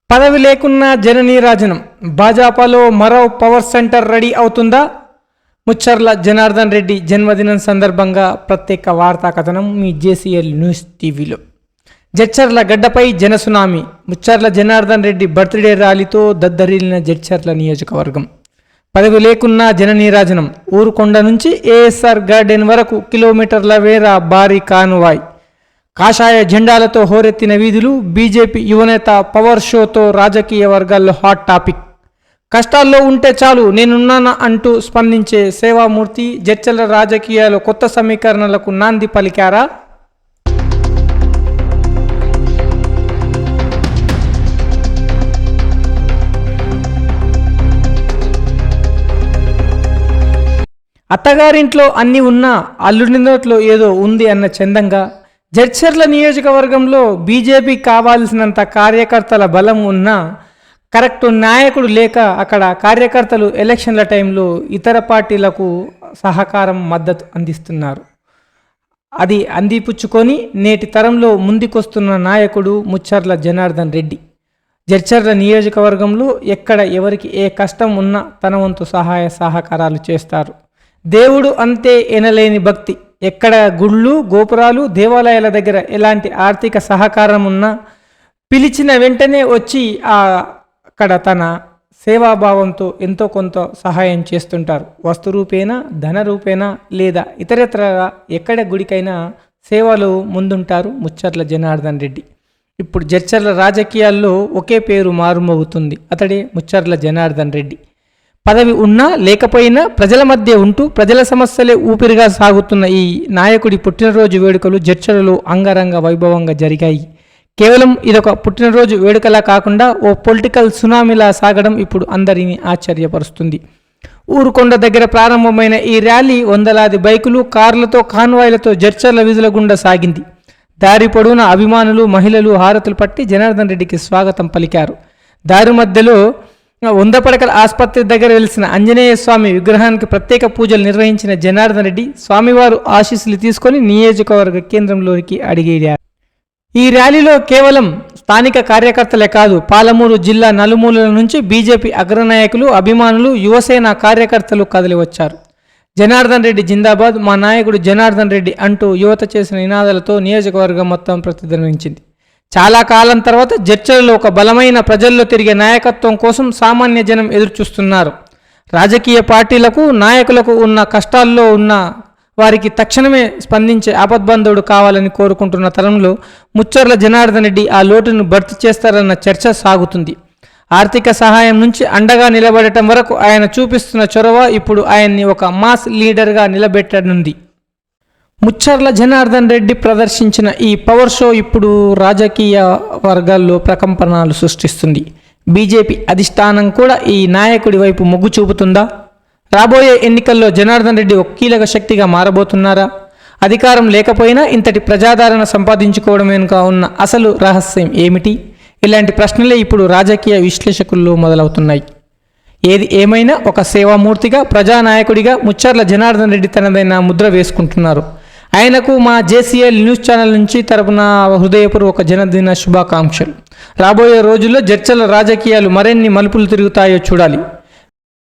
పదవి లేకున్నా జననీరాజనం. భాజపాలో మరో పవర్ సెంటర్ రెడీ అవుతుందా? ముచ్చర్ల జనార్దన్ రెడ్డి జన్మదినం సందర్భంగా ప్రత్యేక వార్తా కథనం మీ జేసీఎల్ న్యూస్ టీవీలో. జడ్చర్ల గడ్డపై జనసునామీ. ముచ్చర్ల జనార్దన్ రెడ్డి బర్త్డే ర్యాలీతో దద్దరిల్లిన జడ్చర్ల నియోజకవర్గం. పదవి లేకున్నా జననీరాజనం. ఊరుకొండ నుంచి ఏఎస్ఆర్ గార్డెన్ వరకు కిలోమీటర్ల వేర భారీ కానువాయ్. కాషాయ జెండాలతో హోరెత్తిన వీధులు. బీజేపీ యువనేత పవర్ షోతో రాజకీయ వర్గాల్లో హాట్ టాపిక్. కష్టాల్లో ఉంటే చాలు నేనున్నానా అంటూ స్పందించే సేవామూర్తి. జడ్చర్ల రాజకీయాల్లో కొత్త సమీకరణలకు నాంది పలికారా? అత్తగారింట్లో అన్నీ ఉన్నా అల్లుడి నోట్లో ఏదో ఉంది అన్న చందంగా జడ్చర్ల నియోజకవర్గంలో బీజేపీ కావాల్సినంత కార్యకర్తల బలం ఉన్నా కరెక్ట్ నాయకుడు లేక అక్కడ కార్యకర్తలు ఎలక్షన్ల టైంలో ఇతర పార్టీలకు సహకారం మద్దతు అందిస్తున్నారు. అది అందిపుచ్చుకొని నేటి తరంలో ముందుకొస్తున్న నాయకుడు ముచ్చర్ల జనార్దన్ రెడ్డి. జడ్చర్ల నియోజకవర్గంలో ఎక్కడ ఎవరికి ఏ కష్టం ఉన్నా తన వంతు సహాయ సహకారాలు చేస్తారు. దేవుడు అంతే ఎనలేని భక్తి. ఎక్కడ గుళ్ళు గోపురాలు దేవాలయాల దగ్గర ఎలాంటి ఆర్థిక సహకారం ఉన్నా పిలిచిన వెంటనే వచ్చి అక్కడ తన సేవాభావంతో ఎంతో కొంత సహాయం చేస్తుంటారు. వస్తు రూపేణ ధన రూపేణ లేదా ఇతరత్రగా ఎక్కడ గుడికైనా సేవలు ముందుంటారు ముచ్చర్ల జనార్దన్ రెడ్డి. ఇప్పుడు జడ్చర్ల రాజకీయాల్లో ఒకే పేరు మారుమోగుతుంది. అతడే ముచ్చర్ల జనార్దన్ రెడ్డి. పదవి ఉన్నా లేకపోయినా ప్రజల మధ్య ఉంటూ ప్రజల సమస్యలే ఊపిరిగా సాగుతున్న ఈ నాయకుడి పుట్టినరోజు వేడుకలు జడ్చర్లలో అంగరంగ వైభవంగా జరిగాయి. కేవలం ఇదొక పుట్టినరోజు వేడుకలా కాకుండా ఓ పొలిటికల్ సునామీలా సాగడం ఇప్పుడు అందరినీ ఆశ్చర్యపరుస్తుంది. ఊరుకొండ దగ్గర ప్రారంభమైన ఈ ర్యాలీ వందలాది బైకులు కార్లతో కాన్వాయ్లతో జడ్చర్ల వీధుల గుండా సాగింది. దారి పొడవున అభిమానులు మహిళలు హారతులు పట్టి జనార్దన్ రెడ్డికి స్వాగతం పలికారు. దారి మధ్యలో 100 పడకల ఆసుపత్రి దగ్గర వెలిసిన ఆంజనేయ స్వామి విగ్రహానికి ప్రత్యేక పూజలు నిర్వహించిన జనార్దన్ రెడ్డి స్వామివారు ఆశీస్సులు తీసుకొని నియోజకవర్గ కేంద్రంలోనికి అడిగేశారు. ఈ ర్యాలీలో కేవలం స్థానిక కార్యకర్తలే కాదు, పాలమూరు జిల్లా నలుమూలల నుంచి బీజేపీ అగ్రనాయకులు అభిమానులు యువసేన కార్యకర్తలు కదిలివచ్చారు. జనార్దన్ రెడ్డి జిందాబాద్, మా నాయకుడు జనార్దన్ రెడ్డి అంటూ యువత చేసిన నినాదాలతో నియోజకవర్గం మొత్తం ప్రతిధ్వనించింది. చాలా కాలం తర్వాత జడ్చర్లలో ఒక బలమైన ప్రజల్లో తిరిగే నాయకత్వం కోసం సామాన్య జనం ఎదురుచూస్తున్నారు. రాజకీయ పార్టీలకు నాయకులకు ఉన్న కష్టాల్లో ఉన్న వారికి తక్షణమే స్పందించే ఆపద్బంధుడు కావాలని కోరుకుంటున్న తరంలో ముచ్చర్ల జనార్దన్ రెడ్డి ఆ లోటును భర్తీ చేస్తారన్న చర్చ సాగుతుంది. ఆర్థిక సహాయం నుంచి అండగా నిలబడటం వరకు ఆయన చూపిస్తున్న చొరవ ఇప్పుడు ఆయన్ని ఒక మాస్ లీడర్గా నిలబెట్టనుంది. ముచ్చర్ల జనార్దన్ రెడ్డి ప్రదర్శించిన ఈ పవర్ షో ఇప్పుడు రాజకీయ వర్గాల్లో ప్రకంపనలు సృష్టిస్తుంది. బీజేపీ అధిష్టానం కూడా ఈ నాయకుడి వైపు మొగ్గు చూపుతుందా? రాబోయే ఎన్నికల్లో జనార్దన్ రెడ్డి ఒక కీలక శక్తిగా మారబోతున్నారా? అధికారం లేకపోయినా ఇంతటి ప్రజాదరణ సంపాదించుకోవడం వెనుక ఉన్న అసలు రహస్యం ఏమిటి? ఇలాంటి ప్రశ్నలే ఇప్పుడు రాజకీయ విశ్లేషకుల్లో మొదలవుతున్నాయి. ఏది ఏమైనా ఒక సేవామూర్తిగా ప్రజానాయకుడిగా ముచ్చర్ల జనార్దన్ రెడ్డి తనదైన ముద్ర వేసుకుంటున్నారు. ఆయనకు మా జేసీఎల్ న్యూస్ ఛానల్ నుంచి తరపున హృదయపూర్వక జన్మదిన శుభాకాంక్షలు. రాబోయే రోజుల్లో జడ్చర్ల రాజకీయాలు మరిన్ని మలుపులు తిరుగుతాయో చూడాలి.